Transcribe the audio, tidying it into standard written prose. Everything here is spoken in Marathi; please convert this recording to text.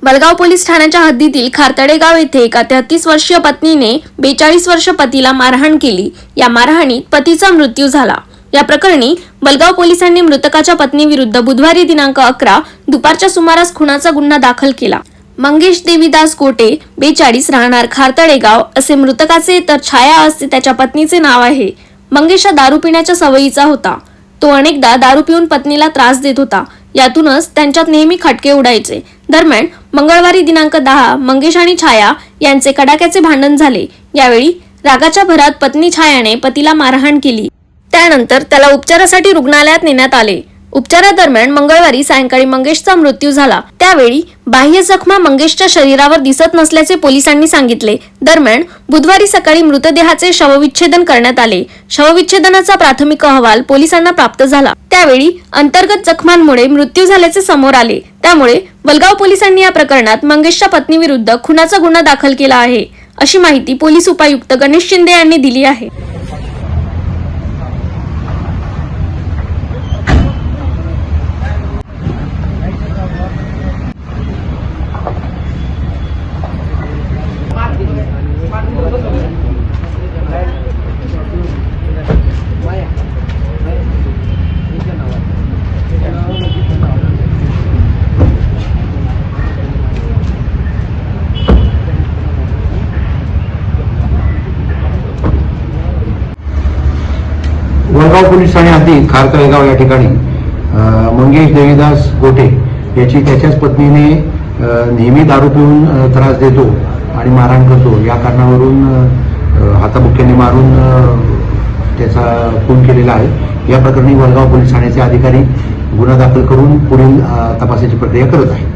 वलगाव पोलीस ठाण्याच्या हद्दीतील खारतडे गाव येथे एका 33 वर्षीय पत्नीने 42 वर्ष पतीला मारहाण केली। या मारहाणीत पतीचा मृत्यू झाला। या प्रकरणी वलगाव पोलिसांनी मृतकाच्या पत्नीविरुद्ध बुधवारी दिनांक 11 दुपारच्या सुमारास खुनाचा गुन्हा दाखल केला। मंगेश देवीदास गोटे 42 राहणार खारतडे गाव असे मृतकाचे, तर छाया असे त्याच्या पत्नीचे नाव आहे। मंगेश हा दारू पिण्याच्या सवयीचा होता। तो अनेकदा दारू पिऊन पत्नीला त्रास देत होता। यातूनच त्यांच्यात नेहमी खटके उडायचे। दरम्यान मंगळवारी दिनांक 10 मंगेश आणि छाया यांचे कडाक्याचे भांडण झाले। यावेळी रागाच्या भरात पत्नी छायाने पतीला मारहाण केली। त्यानंतर त्याला उपचारासाठी रुग्णालयात नेण्यात आले। उपचारादरम्यान मंगळवारी सायंकाळी मंगेशचा मृत्यू झाला। त्यावेळी बाह्य जखमा मंगेशच्या शरीरावर दिसत नसल्याचे पोलिसांनी सांगितले। दरम्यान बुधवारी सकाळी मृतदेहाचे शवविच्छेदन करण्यात आले। शवविच्छेदनाचा प्राथमिक अहवाल पोलिसांना प्राप्त झाला। त्यावेळी अंतर्गत जखमांमुळे मृत्यू झाल्याचे समोर आले। त्यामुळे वलगाव पोलिसांनी या प्रकरणात मंगेशच्या पत्नीविरुद्ध खुनाचा गुन्हा दाखल केला आहे, अशी माहिती पोलीस उपायुक्त गणेश शिंदे यांनी दिली आहे। वलगाव पोलीस ठाणे हद्दीत खारतळे गाव या ठिकाणी मंगेश देवीदास गोटे याची त्याच्याच पत्नीने नेहमी दारू पिऊन त्रास देतो आणि मारहाण करतो, या कारणावरून हाताबुक्क्याने मारून त्याचा खून केलेला आहे। या प्रकरणी वलगाव पोलीस ठाण्याचे अधिकारी गुन्हा दाखल करून पुढील तपासाची प्रक्रिया करत आहेत।